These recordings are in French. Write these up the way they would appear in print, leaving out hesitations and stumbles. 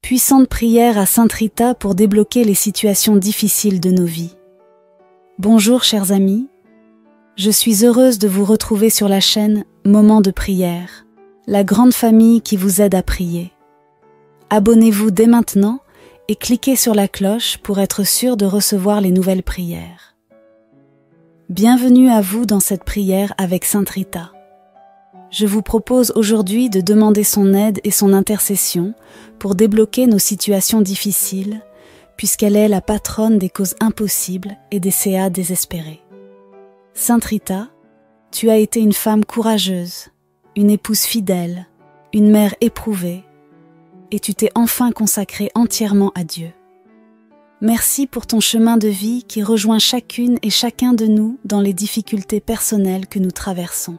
Puissante prière à Sainte Rita pour débloquer les situations difficiles de nos vies. Bonjour chers amis, je suis heureuse de vous retrouver sur la chaîne Moment de prière, la grande famille qui vous aide à prier. Abonnez-vous dès maintenant et cliquez sur la cloche pour être sûr de recevoir les nouvelles prières. Bienvenue à vous dans cette prière avec Sainte Rita. Je vous propose aujourd'hui de demander son aide et son intercession pour débloquer nos situations difficiles, puisqu'elle est la patronne des causes impossibles et des CA désespérés. Sainte Rita, tu as été une femme courageuse, une épouse fidèle, une mère éprouvée, et tu t'es enfin consacrée entièrement à Dieu. Merci pour ton chemin de vie qui rejoint chacune et chacun de nous dans les difficultés personnelles que nous traversons.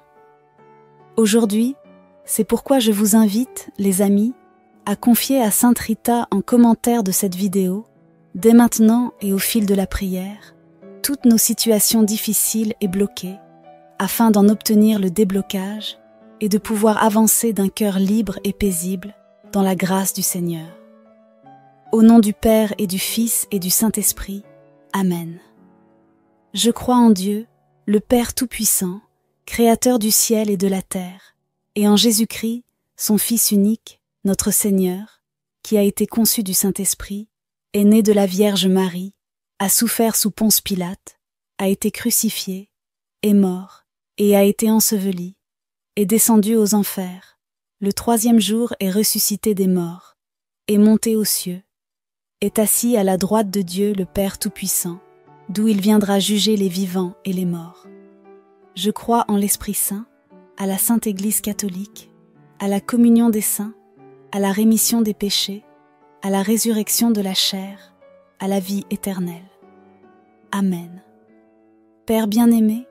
Aujourd'hui, c'est pourquoi je vous invite, les amis, à confier à Sainte Rita en commentaire de cette vidéo, dès maintenant et au fil de la prière, toutes nos situations difficiles et bloquées, afin d'en obtenir le déblocage et de pouvoir avancer d'un cœur libre et paisible dans la grâce du Seigneur. Au nom du Père et du Fils et du Saint-Esprit, Amen. Je crois en Dieu, le Père Tout-Puissant, Créateur du ciel et de la terre, et en Jésus-Christ, son Fils unique, notre Seigneur, qui a été conçu du Saint-Esprit, est né de la Vierge Marie, a souffert sous Ponce Pilate, a été crucifié, est mort, et a été enseveli, est descendu aux enfers, le troisième jour est ressuscité des morts, est monté aux cieux, est assis à la droite de Dieu le Père Tout-Puissant, d'où il viendra juger les vivants et les morts. Je crois en l'Esprit Saint, à la Sainte Église catholique, à la communion des saints, à la rémission des péchés, à la résurrection de la chair, à la vie éternelle. Amen. Père bien-aimé,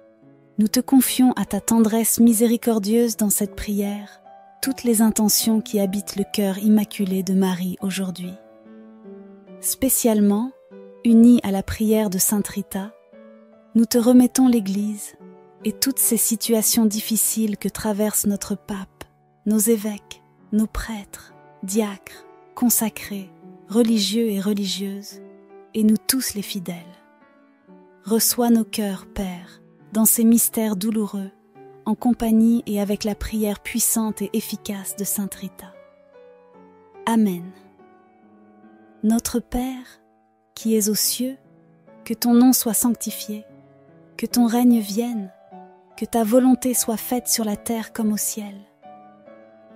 nous te confions à ta tendresse miséricordieuse dans cette prière toutes les intentions qui habitent le cœur immaculé de Marie aujourd'hui. Spécialement, unis à la prière de Sainte Rita, nous te remettons l'Église et toutes ces situations difficiles que traverse notre pape, nos évêques, nos prêtres, diacres, consacrés, religieux et religieuses, et nous tous les fidèles. Reçois nos cœurs, Père, dans ces mystères douloureux, en compagnie et avec la prière puissante et efficace de Sainte Rita. Amen. Notre Père, qui es aux cieux, que ton nom soit sanctifié, que ton règne vienne, que ta volonté soit faite sur la terre comme au ciel.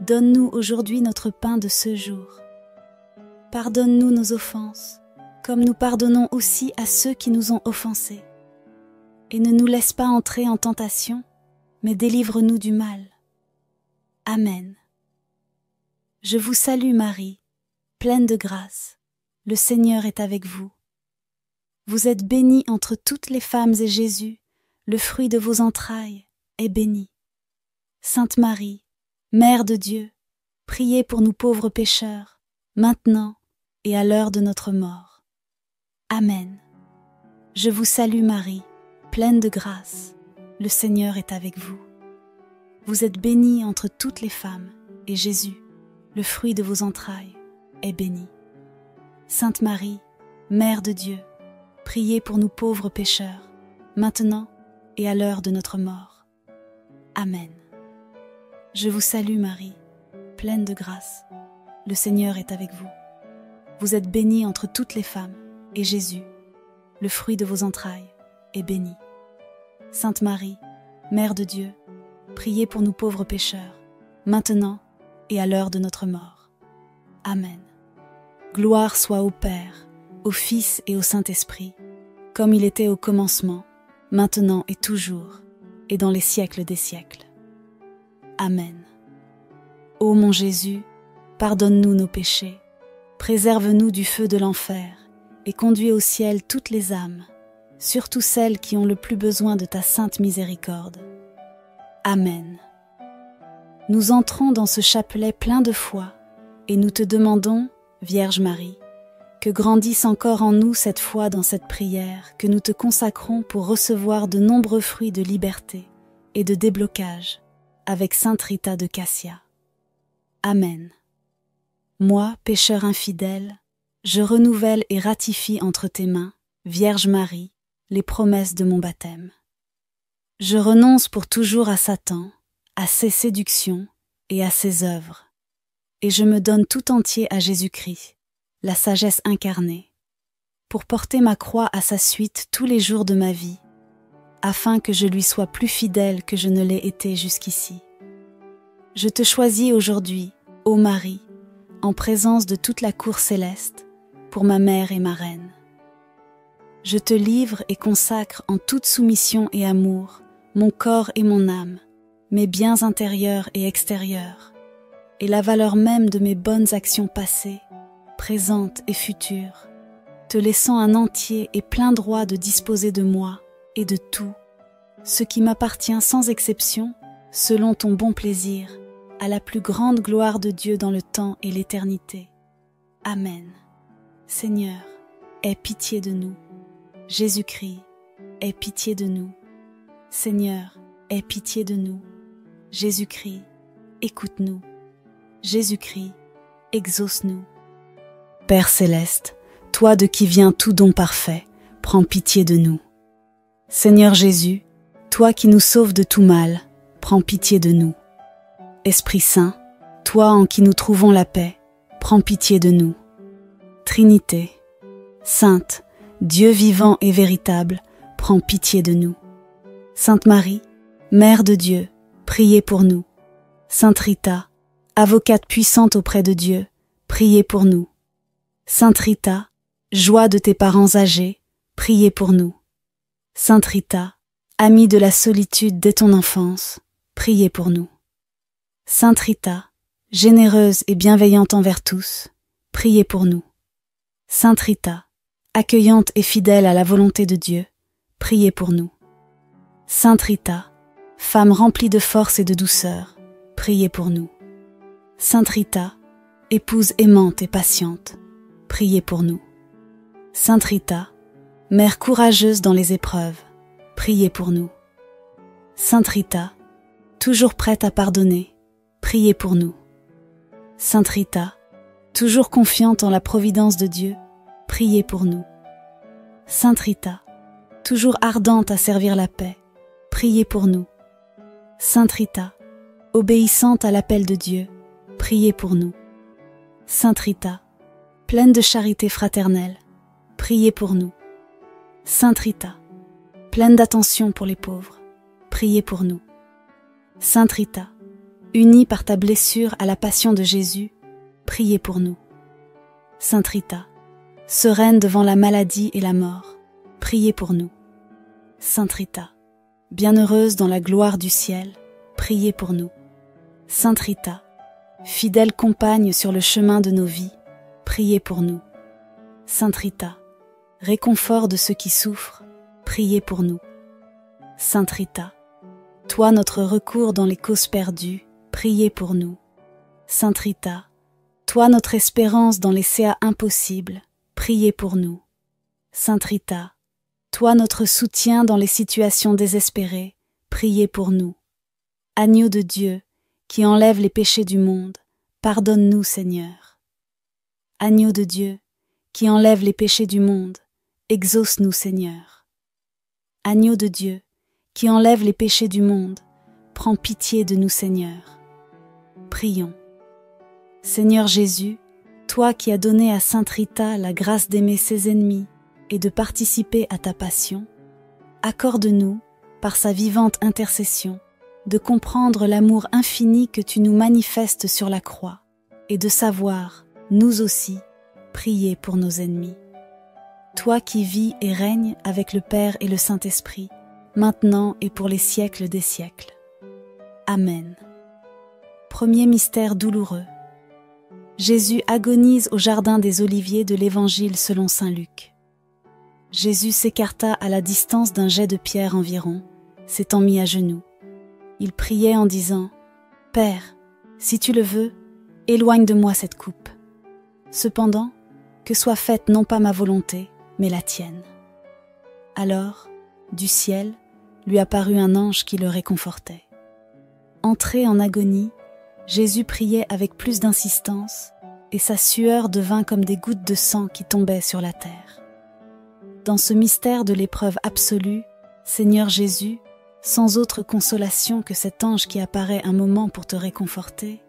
Donne-nous aujourd'hui notre pain de ce jour. Pardonne-nous nos offenses, comme nous pardonnons aussi à ceux qui nous ont offensés. Et ne nous laisse pas entrer en tentation, mais délivre-nous du mal. Amen. Je vous salue Marie, pleine de grâce. Le Seigneur est avec vous. Vous êtes bénie entre toutes les femmes et Jésus, le fruit de vos entrailles, est béni. Sainte Marie, Mère de Dieu, priez pour nous pauvres pécheurs, maintenant et à l'heure de notre mort. Amen. Je vous salue Marie, pleine de grâce, le Seigneur est avec vous. Vous êtes bénie entre toutes les femmes, et Jésus, le fruit de vos entrailles, est béni. Sainte Marie, Mère de Dieu, priez pour nous pauvres pécheurs, maintenant et à l'heure de notre mort. Amen. Je vous salue Marie, pleine de grâce, le Seigneur est avec vous. Vous êtes bénie entre toutes les femmes, et Jésus, le fruit de vos entrailles, est béni. Sainte Marie, Mère de Dieu, priez pour nous pauvres pécheurs, maintenant et à l'heure de notre mort. Amen. Gloire soit au Père, au Fils et au Saint-Esprit, comme il était au commencement, maintenant et toujours, et dans les siècles des siècles. Amen. Ô mon Jésus, pardonne-nous nos péchés, préserve-nous du feu de l'enfer, et conduis au ciel toutes les âmes, surtout celles qui ont le plus besoin de ta sainte miséricorde. Amen. Nous entrons dans ce chapelet plein de foi, et nous te demandons, Vierge Marie, que grandisse encore en nous cette foi dans cette prière que nous te consacrons pour recevoir de nombreux fruits de liberté et de déblocage avec Sainte Rita de Cassia. Amen. Moi, pécheur infidèle, je renouvelle et ratifie entre tes mains, Vierge Marie, les promesses de mon baptême. Je renonce pour toujours à Satan, à ses séductions et à ses œuvres, et je me donne tout entier à Jésus-Christ, la sagesse incarnée, pour porter ma croix à sa suite tous les jours de ma vie, afin que je lui sois plus fidèle que je ne l'ai été jusqu'ici. Je te choisis aujourd'hui, ô Marie, en présence de toute la cour céleste, pour ma mère et ma reine. Je te livre et consacre en toute soumission et amour mon corps et mon âme, mes biens intérieurs et extérieurs, et la valeur même de mes bonnes actions passées, présentes et futures, te laissant un entier et plein droit de disposer de moi et de tout, ce qui m'appartient sans exception, selon ton bon plaisir, à la plus grande gloire de Dieu dans le temps et l'éternité. Amen. Seigneur, aie pitié de nous. Jésus-Christ, aie pitié de nous. Seigneur, aie pitié de nous. Jésus-Christ, écoute-nous. Jésus-Christ, exauce-nous. Père céleste, toi de qui vient tout don parfait, prends pitié de nous. Seigneur Jésus, toi qui nous sauves de tout mal, prends pitié de nous. Esprit Saint, toi en qui nous trouvons la paix, prends pitié de nous. Trinité, Sainte, Dieu vivant et véritable, prends pitié de nous. Sainte Marie, Mère de Dieu, priez pour nous. Sainte Rita, avocate puissante auprès de Dieu, priez pour nous. Sainte Rita, joie de tes parents âgés, priez pour nous. Sainte Rita, amie de la solitude dès ton enfance, priez pour nous. Sainte Rita, généreuse et bienveillante envers tous, priez pour nous. Sainte Rita, accueillante et fidèle à la volonté de Dieu, priez pour nous. Sainte Rita, femme remplie de force et de douceur, priez pour nous. Sainte Rita, épouse aimante et patiente, priez pour nous. Sainte Rita, mère courageuse dans les épreuves, priez pour nous. Sainte Rita, toujours prête à pardonner, priez pour nous. Sainte Rita, toujours confiante en la providence de Dieu, priez pour nous. Sainte Rita, toujours ardente à servir la paix, priez pour nous. Sainte Rita, obéissante à l'appel de Dieu, priez pour nous. Sainte Rita, pleine de charité fraternelle, priez pour nous. Sainte Rita, pleine d'attention pour les pauvres, priez pour nous. Sainte Rita, unie par ta blessure à la passion de Jésus, priez pour nous. Sainte Rita, sereine devant la maladie et la mort, priez pour nous. Sainte Rita, bienheureuse dans la gloire du ciel, priez pour nous. Sainte Rita, fidèle compagne sur le chemin de nos vies, priez pour nous. Sainte Rita, réconfort de ceux qui souffrent, priez pour nous. Sainte Rita, toi notre recours dans les causes perdues, priez pour nous. Sainte Rita, toi notre espérance dans les CA impossibles, priez pour nous. Sainte Rita, toi notre soutien dans les situations désespérées, priez pour nous. Agneau de Dieu, qui enlève les péchés du monde, pardonne-nous Seigneur. Agneau de Dieu, qui enlève les péchés du monde, exauce-nous Seigneur. Agneau de Dieu, qui enlève les péchés du monde, prends pitié de nous Seigneur. Prions. Seigneur Jésus, toi qui as donné à Sainte Rita la grâce d'aimer ses ennemis et de participer à ta passion, accorde-nous, par sa vivante intercession, de comprendre l'amour infini que tu nous manifestes sur la croix et de savoir, nous aussi, prier pour nos ennemis. Toi qui vis et règnes avec le Père et le Saint-Esprit, maintenant et pour les siècles des siècles. Amen. Premier mystère douloureux. Jésus agonise au jardin des Oliviers de l'Évangile selon saint Luc. Jésus s'écarta à la distance d'un jet de pierre environ, s'étant mis à genoux. Il priait en disant « Père, si tu le veux, éloigne de moi cette coupe. Cependant, que soit faite non pas ma volonté, mais la tienne. » Alors, du ciel, lui apparut un ange qui le réconfortait. Entré en agonie, Jésus priait avec plus d'insistance et sa sueur devint comme des gouttes de sang qui tombaient sur la terre. Dans ce mystère de l'épreuve absolue, Seigneur Jésus, sans autre consolation que cet ange qui apparaît un moment pour te réconforter,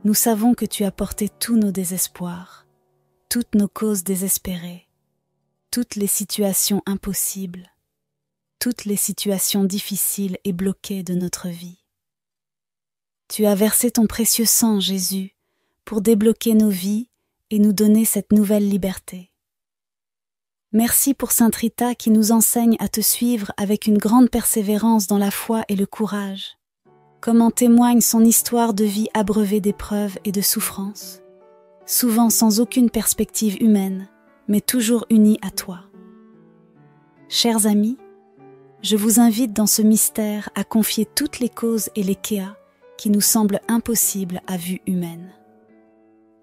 nous savons que tu as porté tous nos désespoirs, toutes nos causes désespérées, toutes les situations impossibles, toutes les situations difficiles et bloquées de notre vie. Tu as versé ton précieux sang, Jésus, pour débloquer nos vies et nous donner cette nouvelle liberté. Merci pour Sainte Rita qui nous enseigne à te suivre avec une grande persévérance dans la foi et le courage, comme en témoigne son histoire de vie abreuvée d'épreuves et de souffrances, souvent sans aucune perspective humaine, mais toujours unie à toi. Chers amis, je vous invite dans ce mystère à confier toutes les causes et les kéas qui nous semblent impossibles à vue humaine.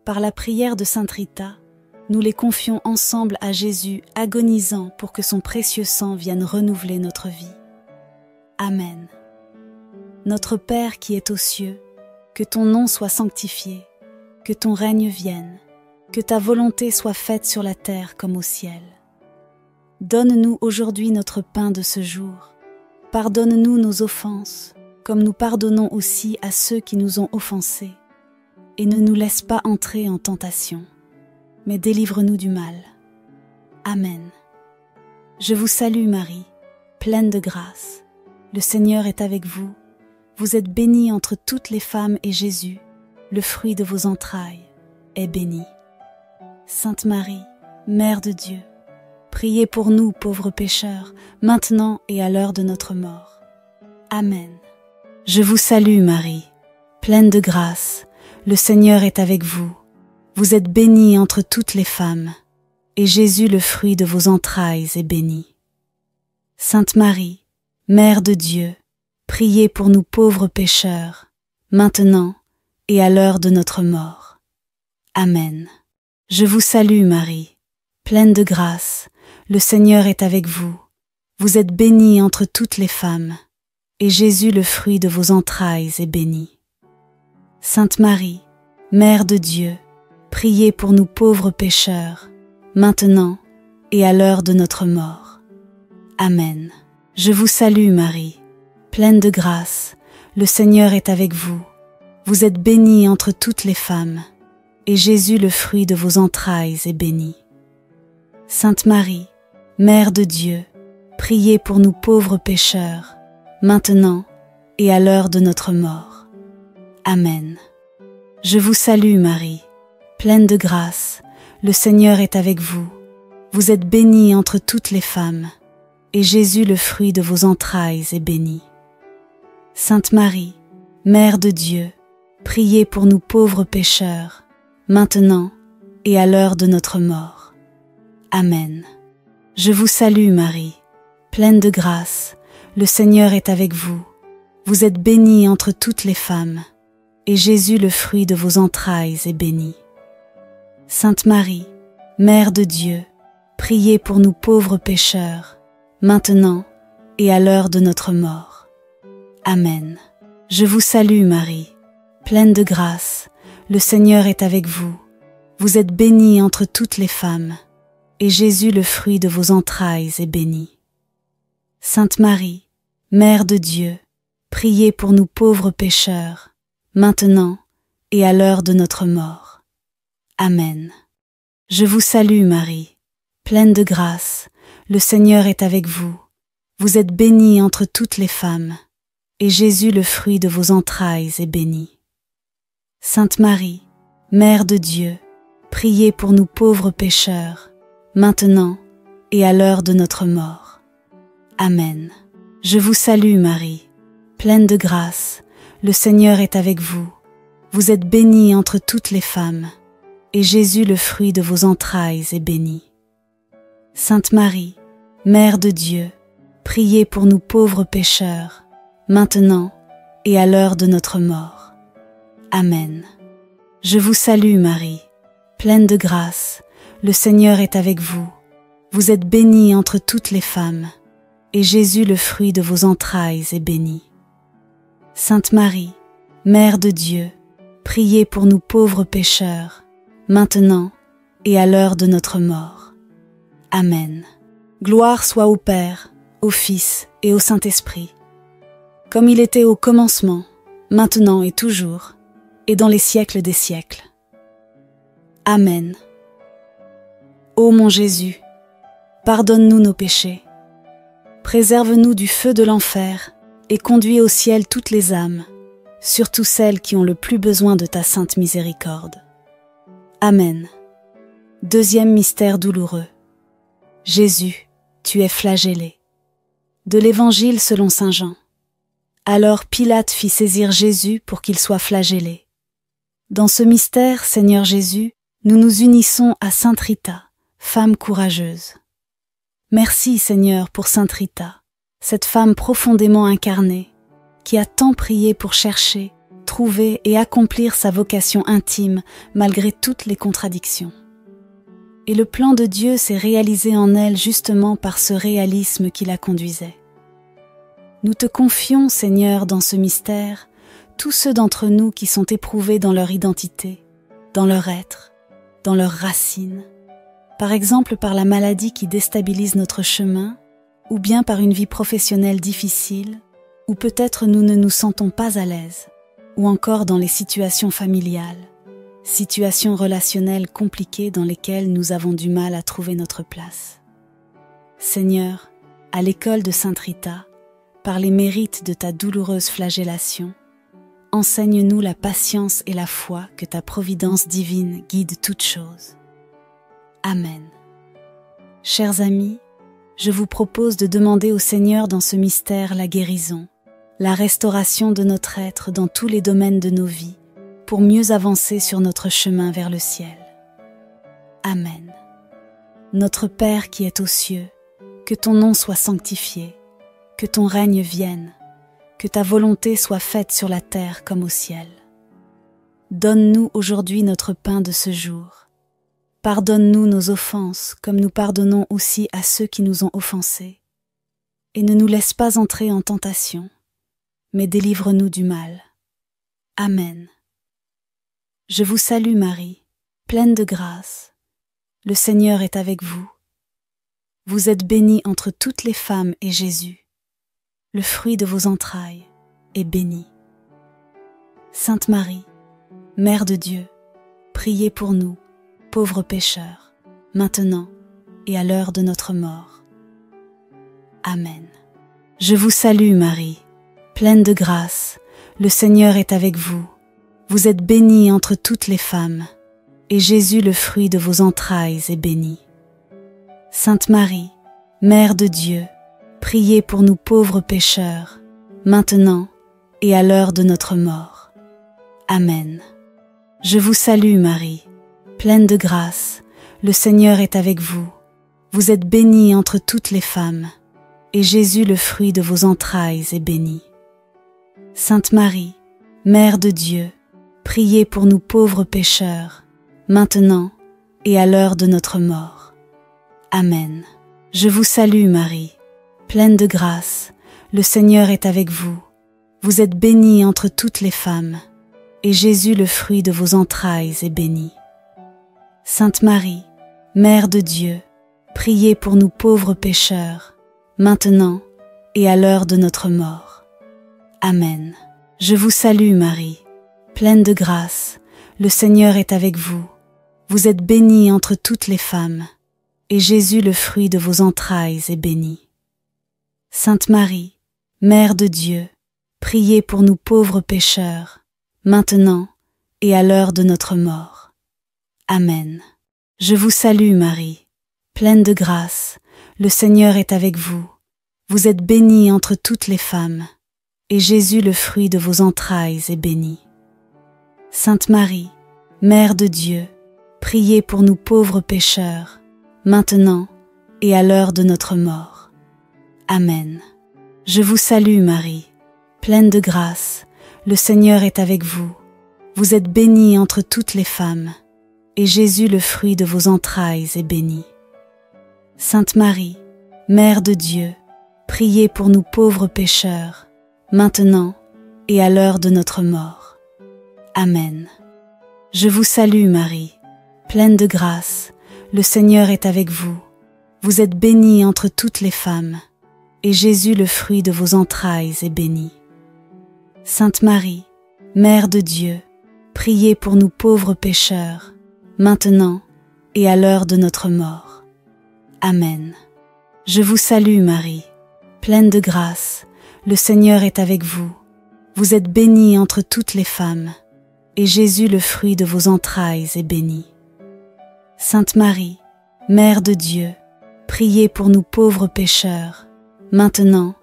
Par la prière de Sainte Rita, nous les confions ensemble à Jésus agonisant pour que son précieux sang vienne renouveler notre vie. Amen. Notre Père qui es aux cieux, que ton nom soit sanctifié, que ton règne vienne, que ta volonté soit faite sur la terre comme au ciel. Donne-nous aujourd'hui notre pain de ce jour. Pardonne-nous nos offenses, comme nous pardonnons aussi à ceux qui nous ont offensés. Et ne nous laisse pas entrer en tentation, mais délivre-nous du mal. Amen. Je vous salue Marie, pleine de grâce. Le Seigneur est avec vous. Vous êtes bénie entre toutes les femmes et Jésus, le fruit de vos entrailles, est béni. Sainte Marie, Mère de Dieu, priez pour nous pauvres pécheurs, maintenant et à l'heure de notre mort. Amen. Je vous salue Marie, pleine de grâce. Le Seigneur est avec vous. Vous êtes bénie entre toutes les femmes, et Jésus, le fruit de vos entrailles, est béni. Sainte Marie, Mère de Dieu, priez pour nous pauvres pécheurs, maintenant et à l'heure de notre mort. Amen. Je vous salue Marie, pleine de grâce. Le Seigneur est avec vous. Vous êtes bénie entre toutes les femmes, et Jésus, le fruit de vos entrailles, est béni. Sainte Marie, Mère de Dieu, priez pour nous pauvres pécheurs, maintenant et à l'heure de notre mort. Amen. Je vous salue Marie, pleine de grâce. Le Seigneur est avec vous. Vous êtes bénie entre toutes les femmes, et Jésus, le fruit de vos entrailles, est béni. Sainte Marie, Mère de Dieu, priez pour nous pauvres pécheurs, maintenant et à l'heure de notre mort. Amen. Je vous salue Marie, pleine de grâce. Le Seigneur est avec vous. Vous êtes bénie entre toutes les femmes, et Jésus, le fruit de vos entrailles, est béni. Sainte Marie, Mère de Dieu, priez pour nous pauvres pécheurs, maintenant et à l'heure de notre mort. Amen. Je vous salue Marie, pleine de grâce. Le Seigneur est avec vous. Vous êtes bénie entre toutes les femmes, et Jésus, le fruit de vos entrailles, est béni. Sainte Marie, Mère de Dieu, priez pour nous pauvres pécheurs, maintenant et à l'heure de notre mort. Amen. Je vous salue Marie, pleine de grâce. Le Seigneur est avec vous. Vous êtes bénie entre toutes les femmes, et Jésus, le fruit de vos entrailles, est béni. Sainte Marie, Mère de Dieu, priez pour nous pauvres pécheurs, maintenant et à l'heure de notre mort. Amen. Je vous salue Marie, pleine de grâce. Le Seigneur est avec vous. Vous êtes bénie entre toutes les femmes, et Jésus, le fruit de vos entrailles, est béni. Sainte Marie, Mère de Dieu, priez pour nous pauvres pécheurs, maintenant et à l'heure de notre mort. Amen. Je vous salue Marie, pleine de grâce. Le Seigneur est avec vous. Vous êtes bénie entre toutes les femmes, et Jésus, le fruit de vos entrailles, est béni. Sainte Marie, Mère de Dieu, priez pour nous pauvres pécheurs, maintenant et à l'heure de notre mort. Amen. Je vous salue Marie, pleine de grâce. Le Seigneur est avec vous. Vous êtes bénie entre toutes les femmes, et Jésus, le fruit de vos entrailles, est béni. Sainte Marie, Mère de Dieu, priez pour nous pauvres pécheurs, maintenant et à l'heure de notre mort. Amen. Gloire soit au Père, au Fils et au Saint-Esprit, comme il était au commencement, maintenant et toujours, et dans les siècles des siècles. Amen. Ô mon Jésus, pardonne-nous nos péchés, préserve-nous du feu de l'enfer et conduis au ciel toutes les âmes, surtout celles qui ont le plus besoin de ta sainte miséricorde. Amen. Deuxième mystère douloureux. Jésus, tu es flagellé. De l'Évangile selon saint Jean. Alors Pilate fit saisir Jésus pour qu'il soit flagellé. Dans ce mystère, Seigneur Jésus, nous nous unissons à sainte Rita, femme courageuse. Merci Seigneur pour sainte Rita, cette femme profondément incarnée, qui a tant prié pour chercher, trouver et accomplir sa vocation intime malgré toutes les contradictions. Et le plan de Dieu s'est réalisé en elle justement par ce réalisme qui la conduisait. Nous te confions, Seigneur, dans ce mystère, tous ceux d'entre nous qui sont éprouvés dans leur identité, dans leur être, dans leurs racines, par exemple par la maladie qui déstabilise notre chemin, ou bien par une vie professionnelle difficile, ou peut-être nous ne nous sentons pas à l'aise, ou encore dans les situations familiales, situations relationnelles compliquées dans lesquelles nous avons du mal à trouver notre place. Seigneur, à l'école de sainte Rita, par les mérites de ta douloureuse flagellation, enseigne-nous la patience et la foi que ta providence divine guide toutes choses. Amen. Chers amis, je vous propose de demander au Seigneur dans ce mystère la guérison, la restauration de notre être dans tous les domaines de nos vies, pour mieux avancer sur notre chemin vers le ciel. Amen. Notre Père qui es aux cieux, que ton nom soit sanctifié, que ton règne vienne, que ta volonté soit faite sur la terre comme au ciel. Donne-nous aujourd'hui notre pain de ce jour. Pardonne-nous nos offenses comme nous pardonnons aussi à ceux qui nous ont offensés. Et ne nous laisse pas entrer en tentation, mais délivre-nous du mal. Amen. Je vous salue Marie, pleine de grâce. Le Seigneur est avec vous. Vous êtes bénie entre toutes les femmes et Jésus, le fruit de vos entrailles, est béni. Sainte Marie, Mère de Dieu, priez pour nous, pauvres pécheurs, maintenant et à l'heure de notre mort. Amen. Je vous salue Marie, pleine de grâce, le Seigneur est avec vous. Vous êtes bénie entre toutes les femmes, et Jésus, le fruit de vos entrailles, est béni. Sainte Marie, Mère de Dieu, priez pour nous pauvres pécheurs, maintenant et à l'heure de notre mort. Amen. Je vous salue Marie, pleine de grâce, le Seigneur est avec vous. Vous êtes bénie entre toutes les femmes, et Jésus, le fruit de vos entrailles, est béni. Sainte Marie, Mère de Dieu, priez pour nous pauvres pécheurs, maintenant et à l'heure de notre mort. Amen. Je vous salue Marie, pleine de grâce, le Seigneur est avec vous. Vous êtes bénie entre toutes les femmes, et Jésus, le fruit de vos entrailles, est béni. Sainte Marie, Mère de Dieu, priez pour nous pauvres pécheurs, maintenant et à l'heure de notre mort. Amen. Je vous salue Marie, pleine de grâce, le Seigneur est avec vous. Vous êtes bénie entre toutes les femmes, et Jésus, le fruit de vos entrailles, est béni. Sainte Marie, Mère de Dieu, priez pour nous pauvres pécheurs, maintenant et à l'heure de notre mort. Amen. Je vous salue Marie, pleine de grâce, le Seigneur est avec vous. Vous êtes bénie entre toutes les femmes, et Jésus, le fruit de vos entrailles, est béni. Sainte Marie, Mère de Dieu, priez pour nous pauvres pécheurs, maintenant et à l'heure de notre mort. Amen. Je vous salue Marie, pleine de grâce, le Seigneur est avec vous. Vous êtes bénie entre toutes les femmes, et Jésus, le fruit de vos entrailles, est béni. Sainte Marie, Mère de Dieu, priez pour nous pauvres pécheurs, maintenant et à l'heure de notre mort. Amen. Je vous salue Marie, pleine de grâce, le Seigneur est avec vous. Vous êtes bénie entre toutes les femmes, et Jésus, le fruit de vos entrailles, est béni. Sainte Marie, Mère de Dieu, priez pour nous pauvres pécheurs, maintenant et à l'heure de notre mort. Amen. Je vous salue Marie, pleine de grâce, le Seigneur est avec vous. Vous êtes bénie entre toutes les femmes, et Jésus, le fruit de vos entrailles, est béni. Sainte Marie, Mère de Dieu, priez pour nous pauvres pécheurs, maintenant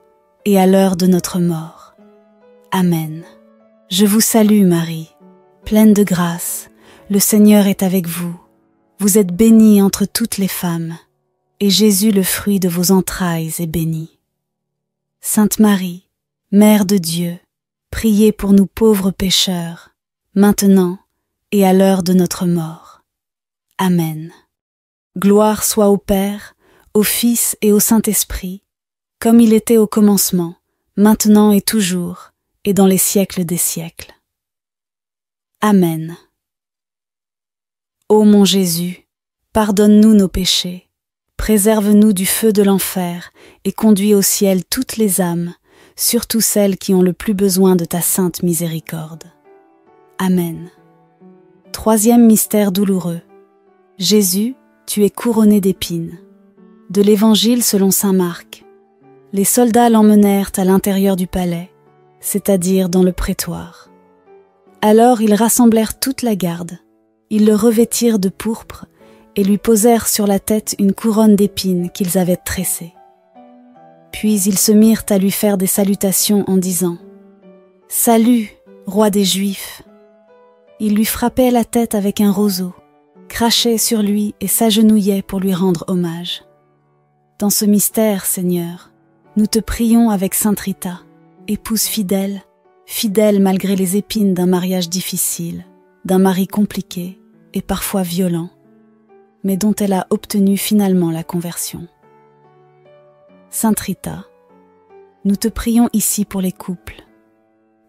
et à l'heure de notre mort. Amen. Je vous salue Marie, pleine de grâce, le Seigneur est avec vous. Vous êtes bénie entre toutes les femmes, et Jésus, le fruit de vos entrailles, est béni. Sainte Marie, Mère de Dieu, priez pour nous pauvres pécheurs, maintenant et à l'heure de notre mort. Amen. Gloire soit au Père, au Fils et au Saint-Esprit, comme il était au commencement, maintenant et toujours, et dans les siècles des siècles. Amen. Ô mon Jésus, pardonne-nous nos péchés, préserve-nous du feu de l'enfer et conduis au ciel toutes les âmes, surtout celles qui ont le plus besoin de ta sainte miséricorde. Amen. Troisième mystère douloureux. Jésus, tu es couronné d'épines. De l'Évangile selon saint Marc. Les soldats l'emmenèrent à l'intérieur du palais, c'est-à-dire dans le prétoire. Alors ils rassemblèrent toute la garde. Ils le revêtirent de pourpre et lui posèrent sur la tête une couronne d'épines qu'ils avaient tressée. Puis ils se mirent à lui faire des salutations en disant « Salut, roi des Juifs !» Ils lui frappaient la tête avec un roseau, crachaient sur lui et s'agenouillaient pour lui rendre hommage. Dans ce mystère, Seigneur, nous te prions avec Sainte Rita, épouse fidèle, fidèle malgré les épines d'un mariage difficile, d'un mari compliqué et parfois violent, mais dont elle a obtenu finalement la conversion. Sainte Rita, nous te prions ici pour les couples,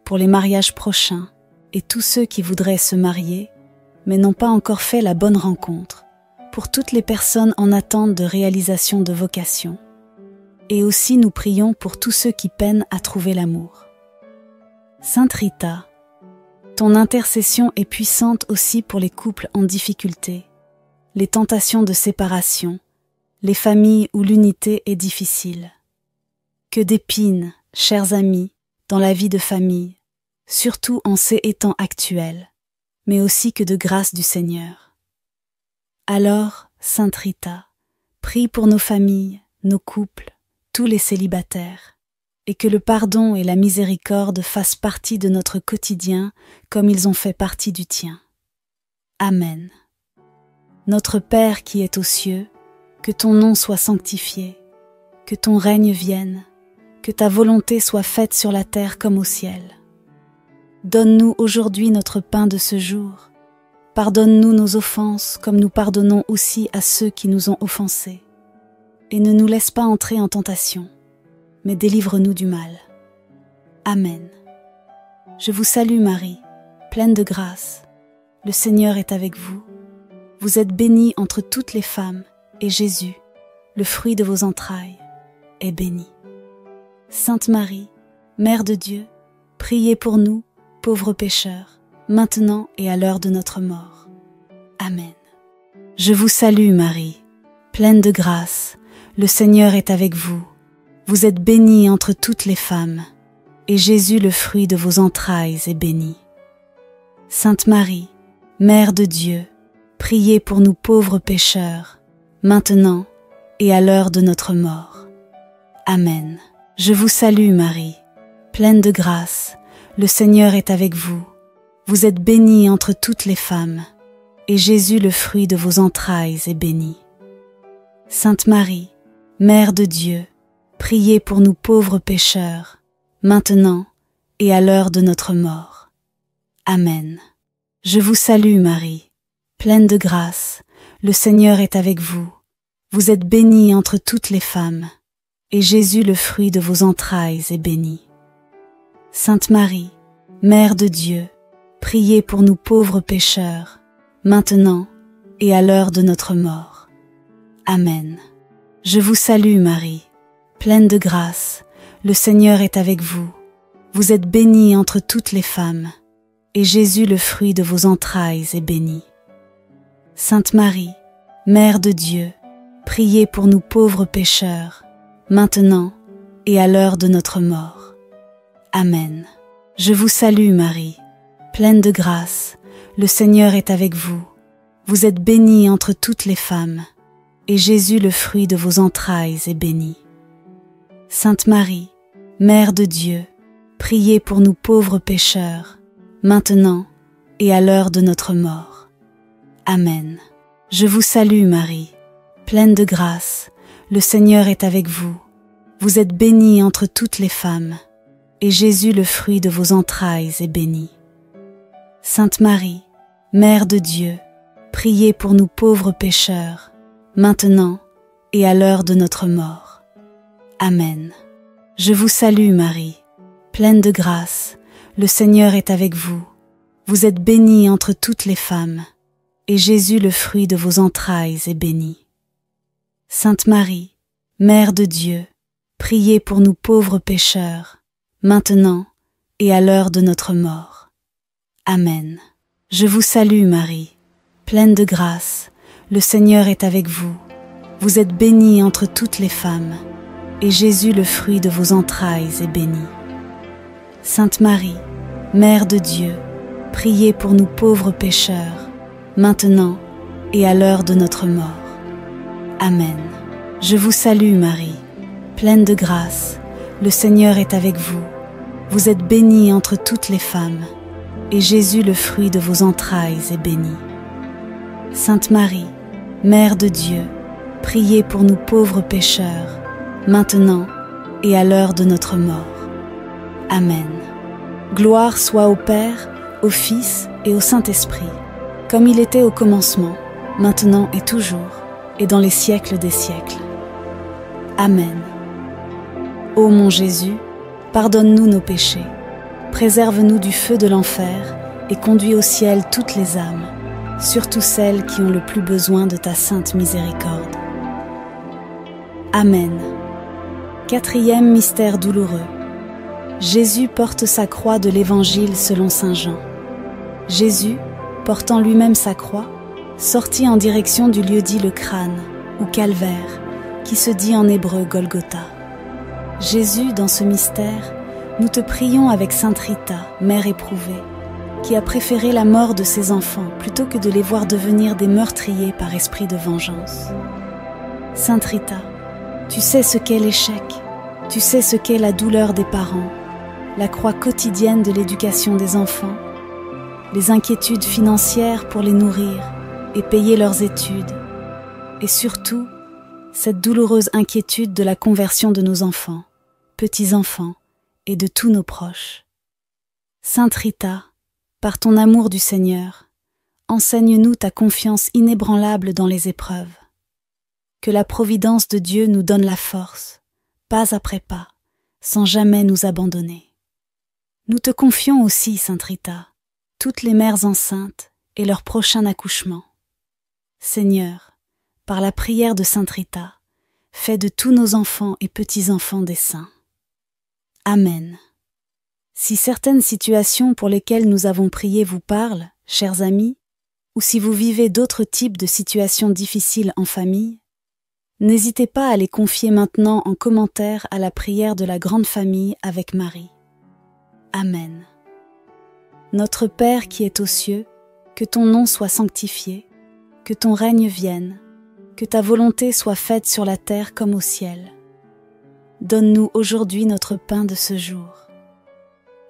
pour les mariages prochains et tous ceux qui voudraient se marier, mais n'ont pas encore fait la bonne rencontre, pour toutes les personnes en attente de réalisation de vocation. Et aussi nous prions pour tous ceux qui peinent à trouver l'amour. Sainte Rita, ton intercession est puissante aussi pour les couples en difficulté, les tentations de séparation, les familles où l'unité est difficile. Que d'épines, chers amis, dans la vie de famille, surtout en ces temps actuels, mais aussi que de grâce du Seigneur. Alors, Sainte Rita, prie pour nos familles, nos couples, tous les célibataires, et que le pardon et la miséricorde fassent partie de notre quotidien comme ils ont fait partie du tien. Amen. Notre Père qui es aux cieux, que ton nom soit sanctifié, que ton règne vienne, que ta volonté soit faite sur la terre comme au ciel. Donne-nous aujourd'hui notre pain de ce jour. Pardonne-nous nos offenses comme nous pardonnons aussi à ceux qui nous ont offensés. Et ne nous laisse pas entrer en tentation, mais délivre-nous du mal. Amen. Je vous salue Marie, pleine de grâce. Le Seigneur est avec vous. Vous êtes bénie entre toutes les femmes, et Jésus, le fruit de vos entrailles, est béni. Sainte Marie, Mère de Dieu, priez pour nous, pauvres pécheurs, maintenant et à l'heure de notre mort. Amen. Je vous salue Marie, pleine de grâce, le Seigneur est avec vous. Vous êtes bénie entre toutes les femmes, et Jésus, le fruit de vos entrailles, est béni. Sainte Marie, Mère de Dieu, priez pour nous pauvres pécheurs, maintenant et à l'heure de notre mort. Amen. Je vous salue Marie, pleine de grâce, le Seigneur est avec vous. Vous êtes bénie entre toutes les femmes, et Jésus, le fruit de vos entrailles, est béni. Sainte Marie, Mère de Dieu, priez pour nous pauvres pécheurs, maintenant et à l'heure de notre mort. Amen. Je vous salue Marie, pleine de grâce, le Seigneur est avec vous. Vous êtes bénie entre toutes les femmes, et Jésus, le fruit de vos entrailles, est béni. Sainte Marie, Mère de Dieu, priez pour nous pauvres pécheurs, maintenant et à l'heure de notre mort. Amen. Je vous salue Marie, pleine de grâce, le Seigneur est avec vous. Vous êtes bénie entre toutes les femmes, et Jésus, le fruit de vos entrailles, est béni. Sainte Marie, Mère de Dieu, priez pour nous pauvres pécheurs, maintenant et à l'heure de notre mort. Amen. Je vous salue Marie, pleine de grâce, le Seigneur est avec vous. Vous êtes bénie entre toutes les femmes, et Jésus, le fruit de vos entrailles, est béni. Sainte Marie, Mère de Dieu, priez pour nous pauvres pécheurs, maintenant et à l'heure de notre mort. Amen. Je vous salue Marie, pleine de grâce, le Seigneur est avec vous. Vous êtes bénie entre toutes les femmes, et Jésus, le fruit de vos entrailles, est béni. Sainte Marie, Mère de Dieu, priez pour nous pauvres pécheurs, maintenant et à l'heure de notre mort. Amen. Je vous salue Marie, pleine de grâce, le Seigneur est avec vous. Vous êtes bénie entre toutes les femmes, et Jésus, le fruit de vos entrailles, est béni. Sainte Marie, Mère de Dieu, priez pour nous pauvres pécheurs, maintenant et à l'heure de notre mort. Amen. Je vous salue Marie, pleine de grâce, le Seigneur est avec vous. Vous êtes bénie entre toutes les femmes, et Jésus, le fruit de vos entrailles, est béni. Sainte Marie, Mère de Dieu, priez pour nous pauvres pécheurs, maintenant et à l'heure de notre mort. Amen. Je vous salue Marie, pleine de grâce, le Seigneur est avec vous. Vous êtes bénie entre toutes les femmes, et Jésus, le fruit de vos entrailles, est béni. Sainte Marie, Mère de Dieu, priez pour nous pauvres pécheurs, maintenant et à l'heure de notre mort. Amen. Gloire soit au Père, au Fils et au Saint-Esprit, comme il était au commencement, maintenant et toujours, et dans les siècles des siècles. Amen. Ô mon Jésus, pardonne-nous nos péchés, préserve-nous du feu de l'enfer et conduis au ciel toutes les âmes, surtout celles qui ont le plus besoin de ta sainte miséricorde. Amen. Quatrième mystère douloureux. Jésus porte sa croix de l'Évangile selon saint Jean. Jésus, portant lui-même sa croix, sortit en direction du lieu dit le crâne, ou calvaire, qui se dit en hébreu Golgotha. Jésus, dans ce mystère, nous te prions avec sainte Rita, mère éprouvée, qui a préféré la mort de ses enfants plutôt que de les voir devenir des meurtriers par esprit de vengeance. Sainte Rita, tu sais ce qu'est l'échec, tu sais ce qu'est la douleur des parents, la croix quotidienne de l'éducation des enfants, les inquiétudes financières pour les nourrir et payer leurs études, et surtout, cette douloureuse inquiétude de la conversion de nos enfants, petits-enfants et de tous nos proches. Sainte Rita, par ton amour du Seigneur, enseigne-nous ta confiance inébranlable dans les épreuves. Que la providence de Dieu nous donne la force, pas après pas, sans jamais nous abandonner. Nous te confions aussi, Sainte Rita, toutes les mères enceintes et leur prochain accouchement. Seigneur, par la prière de Sainte Rita, fais de tous nos enfants et petits-enfants des saints. Amen. Si certaines situations pour lesquelles nous avons prié vous parlent, chers amis, ou si vous vivez d'autres types de situations difficiles en famille, n'hésitez pas à les confier maintenant en commentaire à la prière de la grande famille avec Marie. Amen. Notre Père qui es aux cieux, que ton nom soit sanctifié, que ton règne vienne, que ta volonté soit faite sur la terre comme au ciel. Donne-nous aujourd'hui notre pain de ce jour.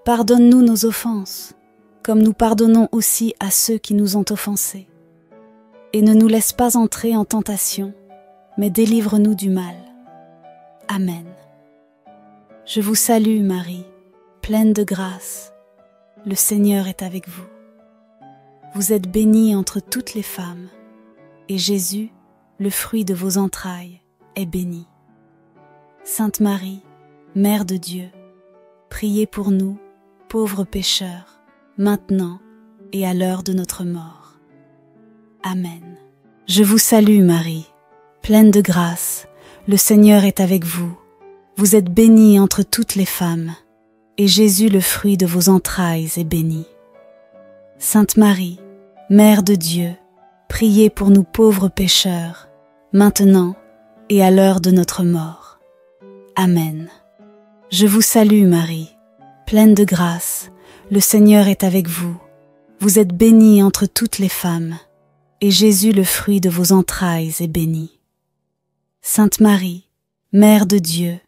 Pardonne-nous nos offenses, comme nous pardonnons aussi à ceux qui nous ont offensés. Et ne nous laisse pas entrer en tentation, mais délivre-nous du mal. Amen. Je vous salue Marie, pleine de grâce. Le Seigneur est avec vous. Vous êtes bénie entre toutes les femmes, et Jésus, le fruit de vos entrailles, est béni. Sainte Marie, Mère de Dieu, priez pour nous, pauvres pécheurs, maintenant et à l'heure de notre mort. Amen. Je vous salue Marie, pleine de grâce, le Seigneur est avec vous. Vous êtes bénie entre toutes les femmes, et Jésus, le fruit de vos entrailles, est béni. Sainte Marie, Mère de Dieu, priez pour nous pauvres pécheurs, maintenant et à l'heure de notre mort. Amen. Je vous salue Marie, pleine de grâce, le Seigneur est avec vous. Vous êtes bénie entre toutes les femmes, et Jésus, le fruit de vos entrailles, est béni. Sainte Marie, Mère de Dieu,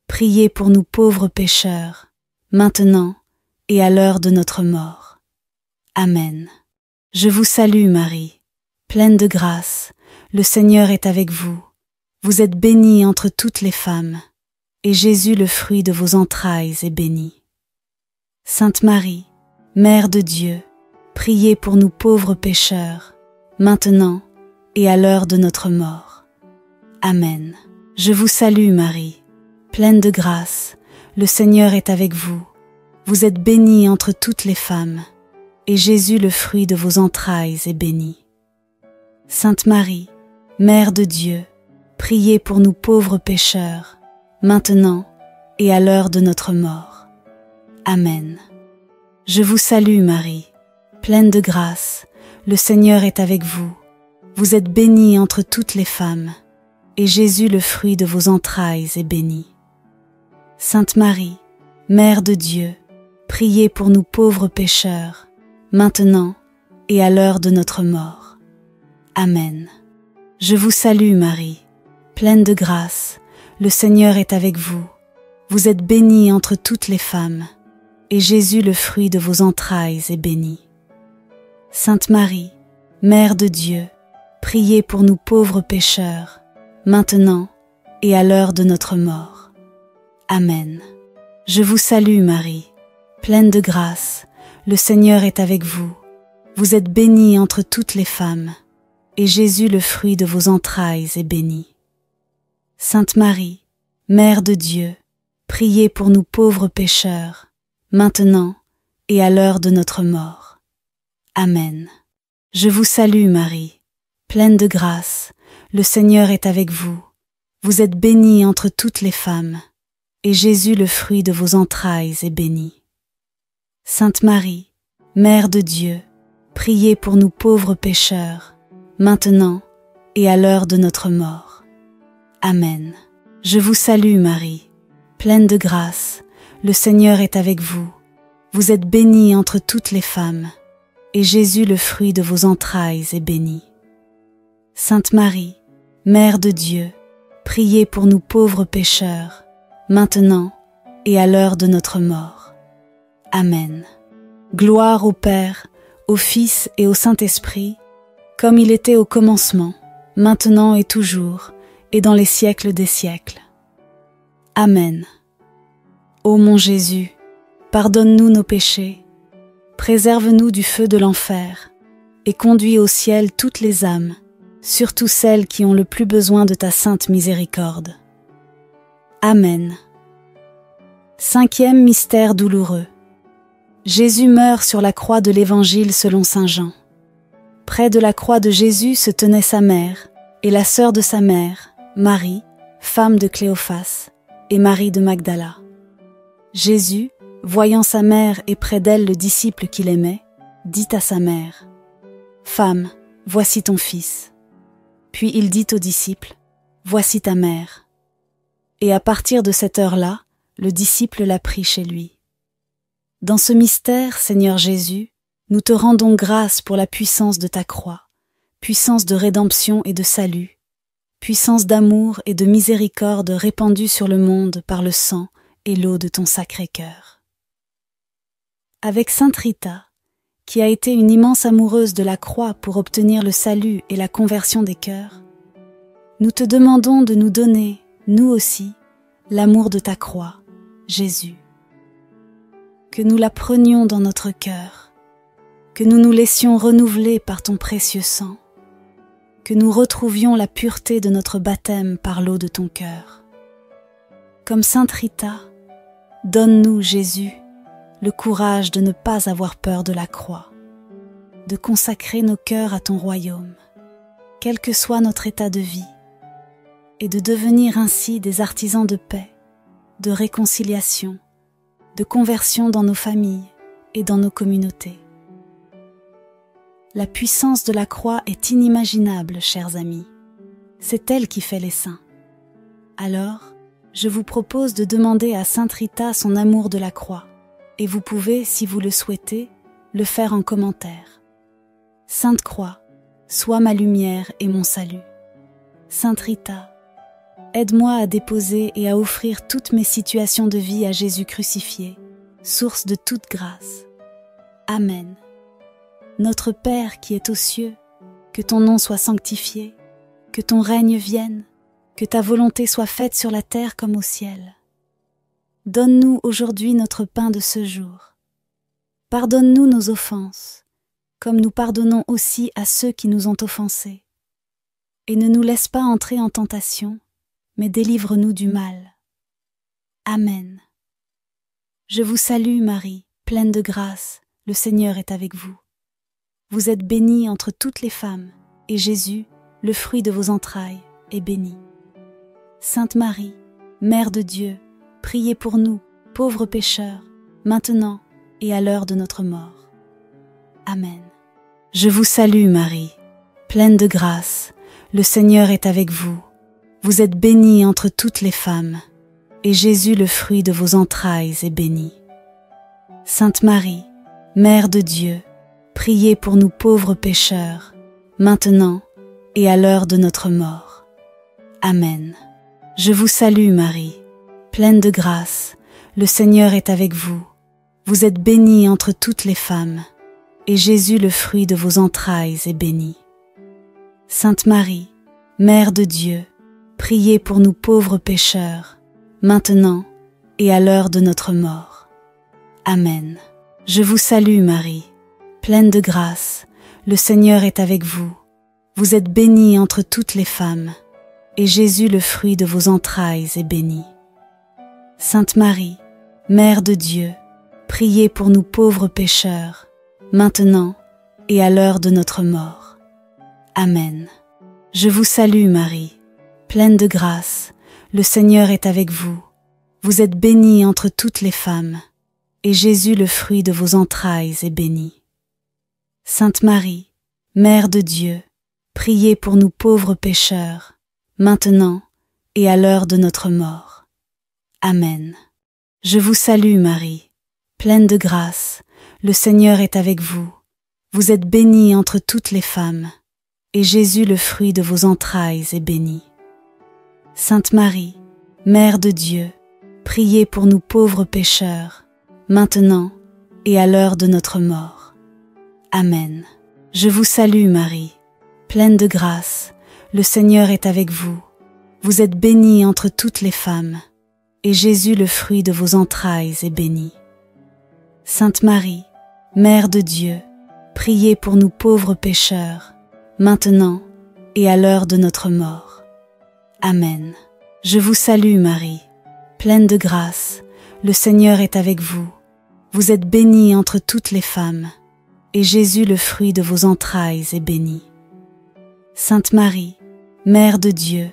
priez pour nous pauvres pécheurs, maintenant et à l'heure de notre mort. Amen. Je vous salue Marie, pleine de grâce, le Seigneur est avec vous. Vous êtes bénie entre toutes les femmes, et Jésus, le fruit de vos entrailles, est béni. Sainte Marie, Mère de Dieu, priez pour nous pauvres pécheurs, maintenant et à l'heure de notre mort. Amen. Je vous salue Marie, pleine de grâce, le Seigneur est avec vous. Vous êtes bénie entre toutes les femmes, et Jésus, le fruit de vos entrailles, est béni. Sainte Marie, Mère de Dieu, priez pour nous pauvres pécheurs, maintenant et à l'heure de notre mort. Amen. Je vous salue Marie, pleine de grâce, le Seigneur est avec vous. Vous êtes bénie entre toutes les femmes, et Jésus, le fruit de vos entrailles, est béni. Sainte Marie, Mère de Dieu, priez pour nous pauvres pécheurs, maintenant et à l'heure de notre mort. Amen. Je vous salue Marie, pleine de grâce, le Seigneur est avec vous. Vous êtes bénie entre toutes les femmes, et Jésus, le fruit de vos entrailles, est béni. Sainte Marie, Mère de Dieu, priez pour nous pauvres pécheurs, maintenant et à l'heure de notre mort. Amen. Je vous salue Marie, pleine de grâce, le Seigneur est avec vous. Vous êtes bénie entre toutes les femmes, et Jésus, le fruit de vos entrailles, est béni. Sainte Marie, Mère de Dieu, priez pour nous pauvres pécheurs, maintenant et à l'heure de notre mort. Amen. Je vous salue Marie, pleine de grâce, le Seigneur est avec vous. Vous êtes bénie entre toutes les femmes, et Jésus, le fruit de vos entrailles, est béni. Sainte Marie, Mère de Dieu, priez pour nous pauvres pécheurs, maintenant et à l'heure de notre mort. Amen. Je vous salue Marie, pleine de grâce, le Seigneur est avec vous. Vous êtes bénie entre toutes les femmes, et Jésus, le fruit de vos entrailles, est béni. Sainte Marie, Mère de Dieu, priez pour nous pauvres pécheurs, maintenant et à l'heure de notre mort. Amen. Gloire au Père, au Fils et au Saint-Esprit, comme il était au commencement, maintenant et toujours, et dans les siècles des siècles. Amen. Ô mon Jésus, pardonne-nous nos péchés, préserve-nous du feu de l'enfer, et conduis au ciel toutes les âmes, surtout celles qui ont le plus besoin de ta sainte miséricorde. Amen. Cinquième mystère douloureux. Jésus meurt sur la croix de l'Évangile selon saint Jean. Près de la croix de Jésus se tenait sa mère, et la sœur de sa mère, Marie, femme de Cléophas, et Marie de Magdala. Jésus, voyant sa mère et près d'elle le disciple qu'il aimait, dit à sa mère, « Femme, voici ton fils. » Puis il dit au disciple, « Voici ta mère. » Et à partir de cette heure-là, le disciple l'a pris chez lui. Dans ce mystère, Seigneur Jésus, nous te rendons grâce pour la puissance de ta croix, puissance de rédemption et de salut, puissance d'amour et de miséricorde répandue sur le monde par le sang et l'eau de ton Sacré-Cœur. Avec Sainte Rita, qui a été une immense amoureuse de la croix pour obtenir le salut et la conversion des cœurs, nous te demandons de nous donner, nous aussi, l'amour de ta croix, Jésus. Que nous la prenions dans notre cœur, que nous nous laissions renouveler par ton précieux sang, que nous retrouvions la pureté de notre baptême par l'eau de ton cœur. Comme Sainte Rita, donne-nous, Jésus, le courage de ne pas avoir peur de la croix, de consacrer nos cœurs à ton royaume, quel que soit notre état de vie, et de devenir ainsi des artisans de paix, de réconciliation, de conversion dans nos familles et dans nos communautés. La puissance de la croix est inimaginable, chers amis. C'est elle qui fait les saints. Alors, je vous propose de demander à Sainte Rita son amour de la croix, et vous pouvez, si vous le souhaitez, le faire en commentaire. Sainte Croix, sois ma lumière et mon salut. Sainte Rita, aide-moi à déposer et à offrir toutes mes situations de vie à Jésus crucifié, source de toute grâce. Amen. Notre Père qui es aux cieux, que ton nom soit sanctifié, que ton règne vienne, que ta volonté soit faite sur la terre comme au ciel. Donne-nous aujourd'hui notre pain de ce jour. Pardonne-nous nos offenses, comme nous pardonnons aussi à ceux qui nous ont offensés. Et ne nous laisse pas entrer en tentation, mais délivre-nous du mal. Amen. Je vous salue Marie, pleine de grâce, le Seigneur est avec vous. Vous êtes bénie entre toutes les femmes, et Jésus, le fruit de vos entrailles, est béni. Sainte Marie, Mère de Dieu, priez pour nous, pauvres pécheurs, maintenant et à l'heure de notre mort. Amen. Je vous salue Marie, pleine de grâce, le Seigneur est avec vous. Vous êtes bénie entre toutes les femmes, et Jésus, le fruit de vos entrailles, est béni. Sainte Marie, Mère de Dieu, priez pour nous pauvres pécheurs, maintenant et à l'heure de notre mort. Amen. Je vous salue Marie, pleine de grâce, le Seigneur est avec vous. Vous êtes bénie entre toutes les femmes, et Jésus, le fruit de vos entrailles, est béni. Sainte Marie, Mère de Dieu, priez pour nous pauvres pécheurs, maintenant et à l'heure de notre mort. Amen. Je vous salue Marie, pleine de grâce, le Seigneur est avec vous. Vous êtes bénie entre toutes les femmes, et Jésus, le fruit de vos entrailles, est béni. Sainte Marie, Mère de Dieu, priez pour nous pauvres pécheurs, maintenant et à l'heure de notre mort. Amen. Je vous salue Marie, pleine de grâce, le Seigneur est avec vous. Vous êtes bénie entre toutes les femmes, et Jésus, le fruit de vos entrailles, est béni. Sainte Marie, Mère de Dieu, priez pour nous pauvres pécheurs, maintenant et à l'heure de notre mort. Amen. Je vous salue Marie, pleine de grâce, le Seigneur est avec vous. Vous êtes bénie entre toutes les femmes, et Jésus, le fruit de vos entrailles, est béni. Sainte Marie, Mère de Dieu, priez pour nous pauvres pécheurs, maintenant et à l'heure de notre mort. Amen. Je vous salue Marie, pleine de grâce, le Seigneur est avec vous. Vous êtes bénie entre toutes les femmes, et Jésus, le fruit de vos entrailles, est béni. Sainte Marie, Mère de Dieu, priez pour nous pauvres pécheurs, maintenant et à l'heure de notre mort. Amen. Je vous salue Marie, pleine de grâce, le Seigneur est avec vous. Vous êtes bénie entre toutes les femmes, et Jésus, le fruit de vos entrailles, est béni. Sainte Marie, Mère de Dieu,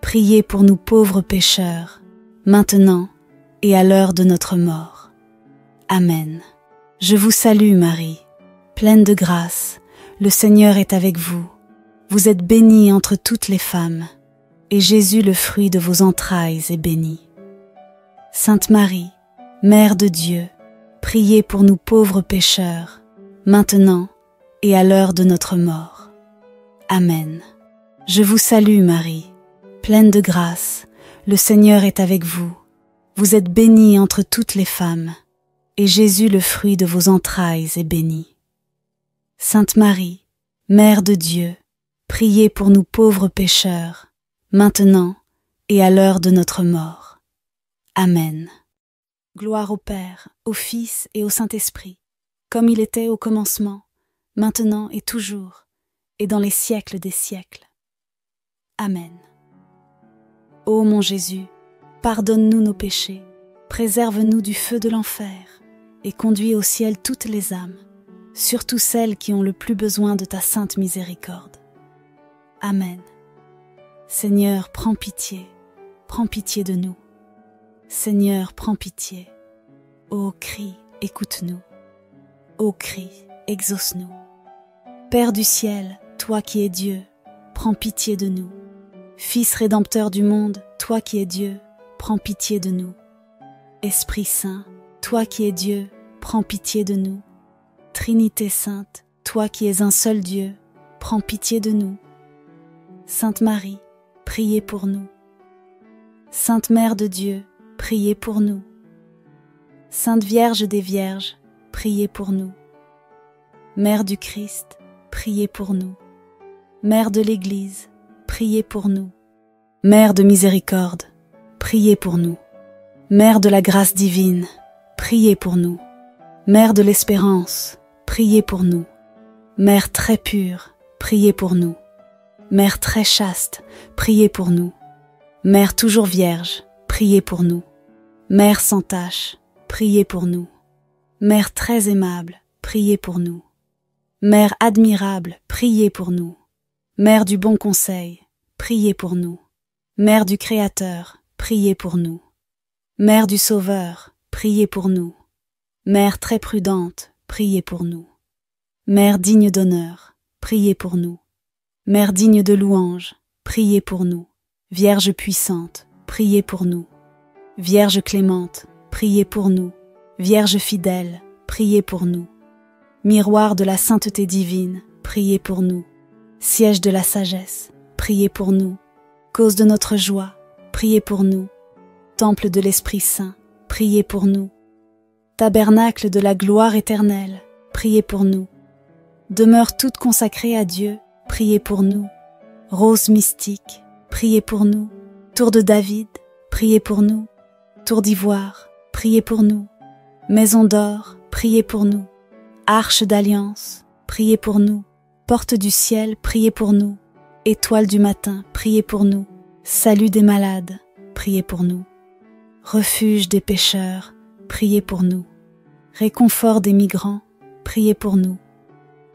priez pour nous pauvres pécheurs, maintenant et à l'heure de notre mort. Amen. Je vous salue Marie, pleine de grâce, le Seigneur est avec vous. Vous êtes bénie entre toutes les femmes, et Jésus, le fruit de vos entrailles, est béni. Sainte Marie, Mère de Dieu, priez pour nous pauvres pécheurs, maintenant et à l'heure de notre mort. Amen. Je vous salue Marie, pleine de grâce, le Seigneur est avec vous. Vous êtes bénie entre toutes les femmes, et Jésus, le fruit de vos entrailles, est béni. Sainte Marie, Mère de Dieu, priez pour nous pauvres pécheurs, maintenant et à l'heure de notre mort. Amen. Gloire au Père, au Fils et au Saint-Esprit, comme il était au commencement, maintenant et toujours, et dans les siècles des siècles. Amen. Ô mon Jésus, pardonne-nous nos péchés, préserve-nous du feu de l'enfer, et conduis au ciel toutes les âmes, surtout celles qui ont le plus besoin de ta sainte miséricorde. Amen. Seigneur, prends pitié de nous. Seigneur, prends pitié. Ô crie, écoute-nous. Ô crie, exauce-nous. Père du ciel, toi qui es Dieu, prends pitié de nous. Fils rédempteur du monde, toi qui es Dieu, prends pitié de nous. Esprit Saint, toi qui es Dieu, prends pitié de nous. Trinité Sainte, toi qui es un seul Dieu, prends pitié de nous. Sainte Marie, priez pour nous. Sainte Mère de Dieu, priez pour nous. Sainte Vierge des Vierges, priez pour nous. Mère du Christ, priez pour nous. Mère de l'Église, priez pour nous. Mère de miséricorde, priez pour nous. Mère de la grâce divine, priez pour nous. Mère de l'espérance, priez pour nous. Mère très pure, priez pour nous. Mère très chaste, priez pour nous. Mère toujours vierge, priez pour nous. Mère sans tache, priez pour nous. Mère très aimable, priez pour nous. Mère admirable, priez pour nous. Mère du bon conseil, priez pour nous. Mère du Créateur, priez pour nous. Mère du Sauveur, priez pour nous. Mère très prudente, priez pour nous. Mère digne d'honneur, priez pour nous. Mère digne de louange, priez pour nous. Vierge puissante, priez pour nous. Vierge clémente, priez pour nous. Vierge fidèle, priez pour nous. Miroir de la sainteté divine, priez pour nous. Siège de la sagesse, priez pour nous. Cause de notre joie, priez pour nous. Temple de l'Esprit Saint, priez pour nous. Tabernacle de la gloire éternelle, priez pour nous. Demeure toute consacrée à Dieu, priez pour nous. Rose mystique, priez pour nous. Tour de David, priez pour nous. Tour d'ivoire, priez pour nous. Maison d'or, priez pour nous. Arche d'alliance, priez pour nous. Porte du ciel, priez pour nous. Étoile du matin, priez pour nous. Salut des malades, priez pour nous. Refuge des pécheurs, priez pour nous. Réconfort des migrants, priez pour nous.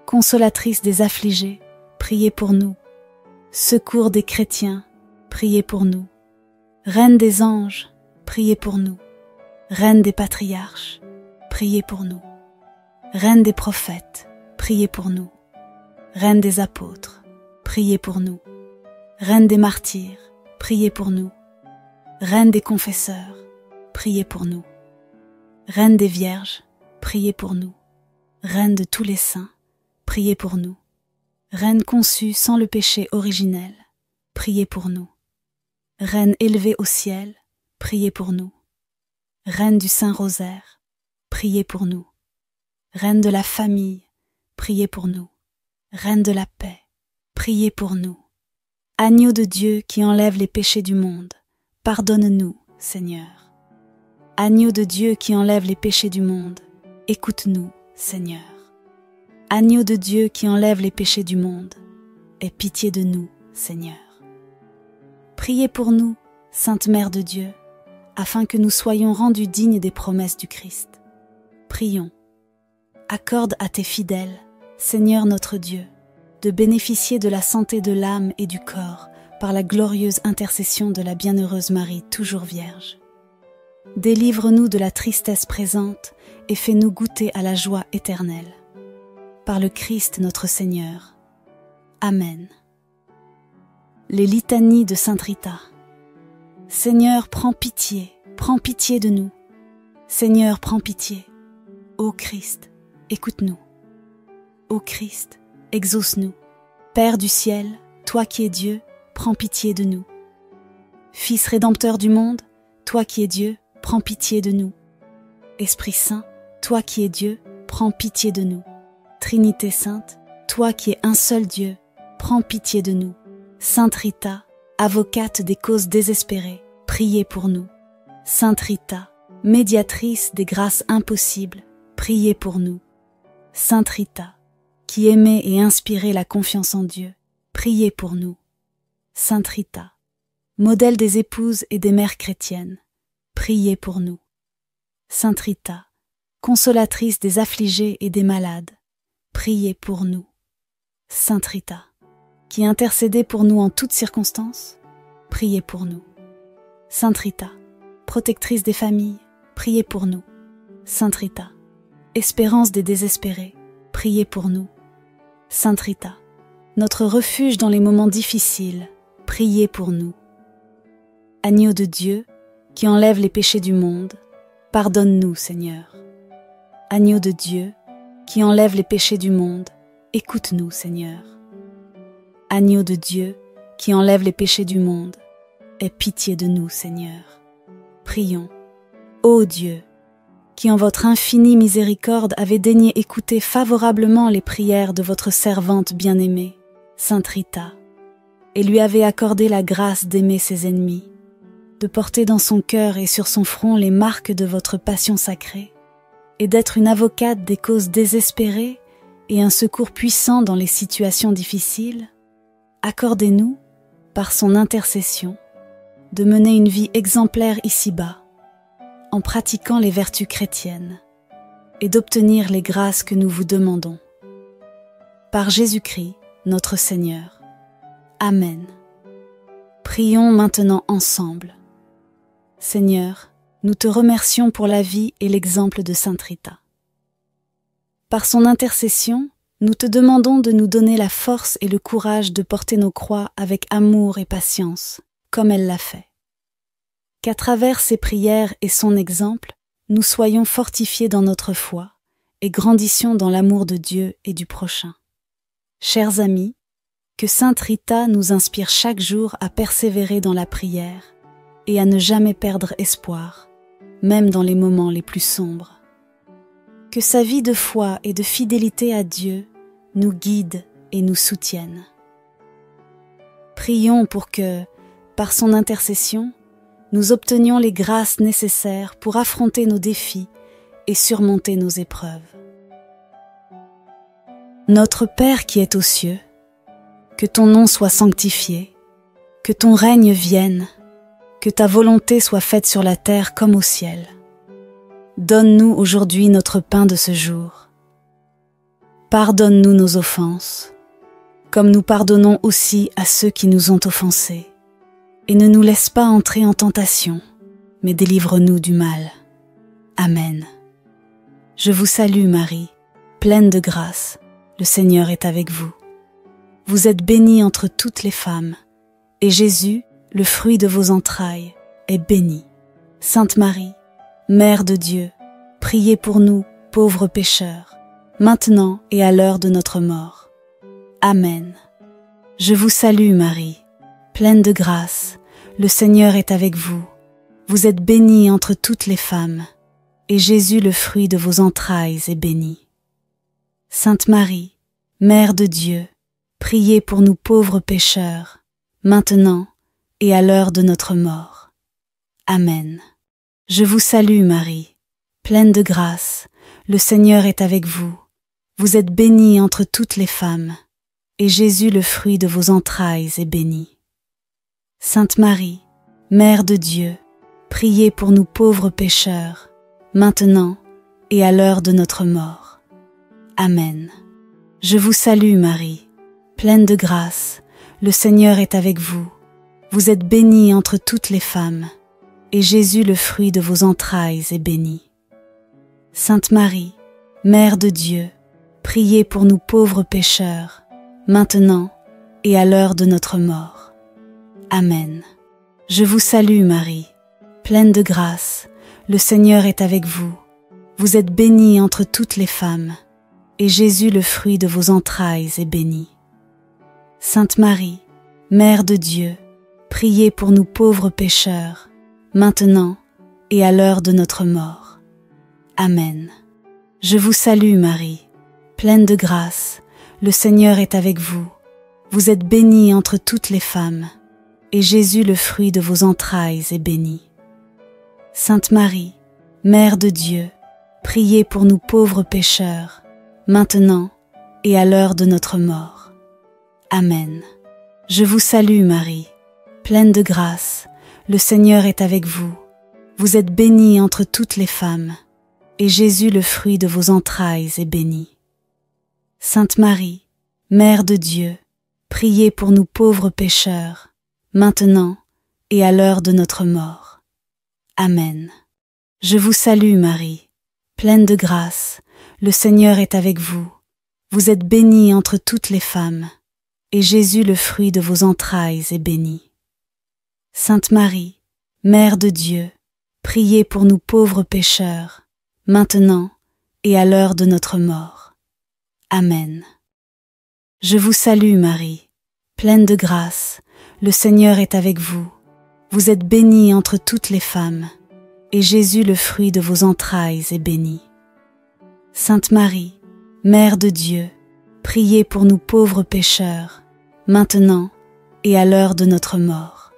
Consolatrice des affligés, priez pour nous. Secours des chrétiens, priez pour nous. Reine des anges, priez pour nous. Reine des patriarches, priez pour nous. Reine des prophètes, priez pour nous. Reine des apôtres, priez pour nous. Reine des martyrs, priez pour nous. Reine des confesseurs, priez pour nous. Reine des vierges, priez pour nous. Reine de tous les saints, priez pour nous. Reine conçue sans le péché originel, priez pour nous. Reine élevée au ciel, priez pour nous. Reine du Saint-Rosaire, priez pour nous. Reine de la famille, priez pour nous. Reine de la paix, priez pour nous. Agneau de Dieu qui enlève les péchés du monde, pardonne-nous, Seigneur. Agneau de Dieu qui enlève les péchés du monde, écoute-nous, Seigneur. Agneau de Dieu qui enlève les péchés du monde, aie pitié de nous, Seigneur. Priez pour nous, Sainte Mère de Dieu, afin que nous soyons rendus dignes des promesses du Christ. Prions. Accorde à tes fidèles, Seigneur notre Dieu, de bénéficier de la santé de l'âme et du corps par la glorieuse intercession de la bienheureuse Marie, toujours Vierge. Délivre-nous de la tristesse présente et fais-nous goûter à la joie éternelle. Par le Christ notre Seigneur. Amen. Les litanies de Sainte Rita. Seigneur, prends pitié de nous. Seigneur, prends pitié. Ô Christ, écoute-nous. Ô Christ, exauce-nous. Père du ciel, toi qui es Dieu, prends pitié de nous. Fils rédempteur du monde, toi qui es Dieu, prends pitié de nous. Esprit Saint, toi qui es Dieu, prends pitié de nous. Trinité Sainte, toi qui es un seul Dieu, prends pitié de nous. Sainte Rita, avocate des causes désespérées, priez pour nous. Sainte Rita, médiatrice des grâces impossibles, priez pour nous. Sainte Rita, qui aimait et inspirait la confiance en Dieu, priez pour nous. Sainte Rita, modèle des épouses et des mères chrétiennes, priez pour nous. Sainte Rita, consolatrice des affligés et des malades, priez pour nous. Sainte Rita, qui intercédez pour nous en toutes circonstances, priez pour nous. Sainte Rita, protectrice des familles, priez pour nous. Sainte Rita, espérance des désespérés, priez pour nous. Sainte Rita, notre refuge dans les moments difficiles, priez pour nous. Agneau de Dieu, qui enlève les péchés du monde, pardonne-nous, Seigneur. Agneau de Dieu, qui enlève les péchés du monde, écoute-nous, Seigneur. Agneau de Dieu, qui enlève les péchés du monde, aie pitié de nous, Seigneur. Prions. Ô Dieu, qui en votre infinie miséricorde avez daigné écouter favorablement les prières de votre servante bien-aimée, Sainte Rita, et lui avez accordé la grâce d'aimer ses ennemis, de porter dans son cœur et sur son front les marques de votre passion sacrée, et d'être une avocate des causes désespérées et un secours puissant dans les situations difficiles, accordez-nous, par son intercession, de mener une vie exemplaire ici-bas, en pratiquant les vertus chrétiennes, et d'obtenir les grâces que nous vous demandons. Par Jésus-Christ, notre Seigneur. Amen. Prions maintenant ensemble. Seigneur, nous te remercions pour la vie et l'exemple de Sainte Rita. Par son intercession, nous te demandons de nous donner la force et le courage de porter nos croix avec amour et patience, comme elle l'a fait. Qu'à travers ses prières et son exemple, nous soyons fortifiés dans notre foi et grandissions dans l'amour de Dieu et du prochain. Chers amis, que Sainte Rita nous inspire chaque jour à persévérer dans la prière et à ne jamais perdre espoir, même dans les moments les plus sombres. Que sa vie de foi et de fidélité à Dieu nous guide et nous soutienne. Prions pour que, par son intercession, nous obtenions les grâces nécessaires pour affronter nos défis et surmonter nos épreuves. Notre Père qui es aux cieux, que ton nom soit sanctifié, que ton règne vienne, que ta volonté soit faite sur la terre comme au ciel. Donne-nous aujourd'hui notre pain de ce jour. Pardonne-nous nos offenses, comme nous pardonnons aussi à ceux qui nous ont offensés. Et ne nous laisse pas entrer en tentation, mais délivre-nous du mal. Amen. Je vous salue Marie, pleine de grâce, le Seigneur est avec vous. Vous êtes bénie entre toutes les femmes, et Jésus, le fruit de vos entrailles, est béni. Sainte Marie, Mère de Dieu, priez pour nous, pauvres pécheurs, maintenant et à l'heure de notre mort. Amen. Je vous salue Marie, pleine de grâce, le Seigneur est avec vous. Vous êtes bénie entre toutes les femmes, et Jésus, le fruit de vos entrailles, est béni. Sainte Marie, Mère de Dieu, priez pour nous pauvres pécheurs, maintenant et à l'heure de notre mort. Amen. Je vous salue Marie, pleine de grâce, le Seigneur est avec vous. Vous êtes bénie entre toutes les femmes, et Jésus, le fruit de vos entrailles, est béni. Sainte Marie, Mère de Dieu, priez pour nous pauvres pécheurs, maintenant et à l'heure de notre mort. Amen. Je vous salue Marie, pleine de grâce, le Seigneur est avec vous. Vous êtes bénie entre toutes les femmes, et Jésus, le fruit de vos entrailles, est béni. Sainte Marie, Mère de Dieu, priez pour nous pauvres pécheurs, maintenant et à l'heure de notre mort. Amen. Je vous salue Marie, pleine de grâce, le Seigneur est avec vous. Vous êtes bénie entre toutes les femmes, et Jésus, le fruit de vos entrailles, est béni. Sainte Marie, Mère de Dieu, priez pour nous pauvres pécheurs, maintenant et à l'heure de notre mort. Amen. Je vous salue Marie, pleine de grâce, le Seigneur est avec vous. Vous êtes bénie entre toutes les femmes, et Jésus, le fruit de vos entrailles, est béni. Sainte Marie, Mère de Dieu, priez pour nous pauvres pécheurs, maintenant et à l'heure de notre mort. Amen. Je vous salue Marie, pleine de grâce, le Seigneur est avec vous. Vous êtes bénie entre toutes les femmes, et Jésus, le fruit de vos entrailles, est béni. Sainte Marie, Mère de Dieu, priez pour nous pauvres pécheurs, maintenant et à l'heure de notre mort. Amen. Je vous salue Marie, pleine de grâce, le Seigneur est avec vous. Vous êtes bénie entre toutes les femmes, et Jésus, le fruit de vos entrailles, est béni. Sainte Marie, Mère de Dieu, priez pour nous pauvres pécheurs, maintenant et à l'heure de notre mort. Amen. Je vous salue Marie, pleine de grâce, le Seigneur est avec vous. Vous êtes bénie entre toutes les femmes, et Jésus, le fruit de vos entrailles, est béni. Sainte Marie, Mère de Dieu, priez pour nous pauvres pécheurs, maintenant et à l'heure de notre mort.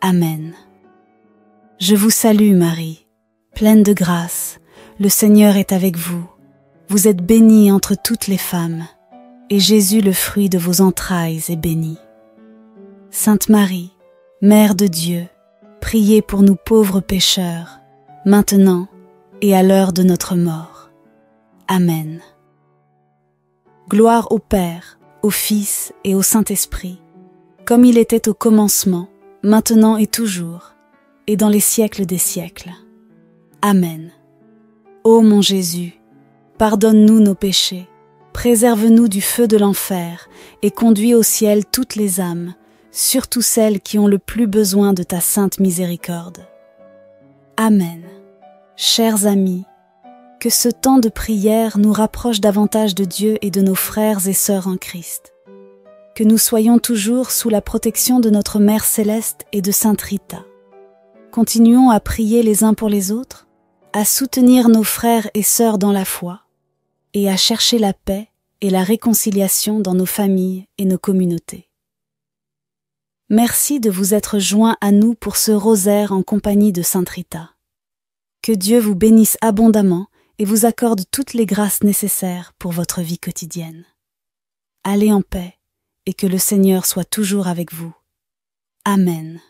Amen. Je vous salue Marie, pleine de grâce, le Seigneur est avec vous. Vous êtes bénie entre toutes les femmes, et Jésus, le fruit de vos entrailles, est béni. Sainte Marie, Mère de Dieu, priez pour nous pauvres pécheurs, maintenant et à l'heure de notre mort. Amen. Gloire au Père, au Fils et au Saint-Esprit, comme il était au commencement, maintenant et toujours, et dans les siècles des siècles. Amen. Ô mon Jésus, pardonne-nous nos péchés, préserve-nous du feu de l'enfer et conduis au ciel toutes les âmes, surtout celles qui ont le plus besoin de ta sainte miséricorde. Amen. Chers amis, que ce temps de prière nous rapproche davantage de Dieu et de nos frères et sœurs en Christ. Que nous soyons toujours sous la protection de notre Mère Céleste et de Sainte Rita. Continuons à prier les uns pour les autres, à soutenir nos frères et sœurs dans la foi, et à chercher la paix et la réconciliation dans nos familles et nos communautés. Merci de vous être joints à nous pour ce rosaire en compagnie de Sainte Rita. Que Dieu vous bénisse abondamment et vous accorde toutes les grâces nécessaires pour votre vie quotidienne. Allez en paix et que le Seigneur soit toujours avec vous. Amen.